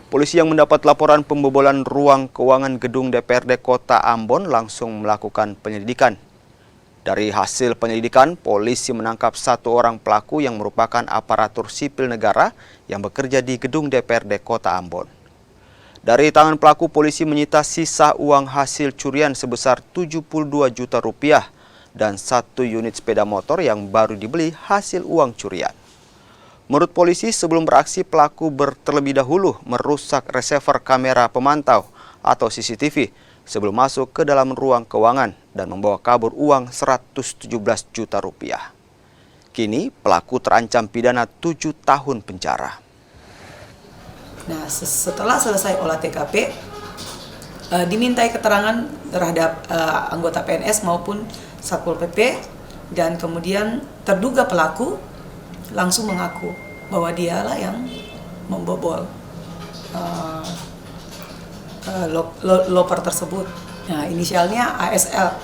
Polisi yang mendapat laporan pembobolan ruang keuangan gedung DPRD Kota Ambon langsung melakukan penyelidikan. Dari hasil penyelidikan, polisi menangkap 1 orang pelaku yang merupakan aparatur sipil negara yang bekerja di gedung DPRD Kota Ambon. Dari tangan pelaku, polisi menyita sisa uang hasil curian sebesar 72 juta rupiah dan 1 unit sepeda motor yang baru dibeli hasil uang curian. Menurut polisi, sebelum beraksi, pelaku terlebih dahulu merusak receiver kamera pemantau atau CCTV sebelum masuk ke dalam ruang keuangan dan membawa kabur uang 117 juta rupiah. Kini, pelaku terancam pidana 7 tahun penjara. Nah, setelah selesai olah TKP, dimintai keterangan terhadap anggota PNS maupun Satpol PP, dan kemudian terduga pelaku langsung mengaku bahwa dialah yang membobol loper tersebut. Nah, inisialnya ASL.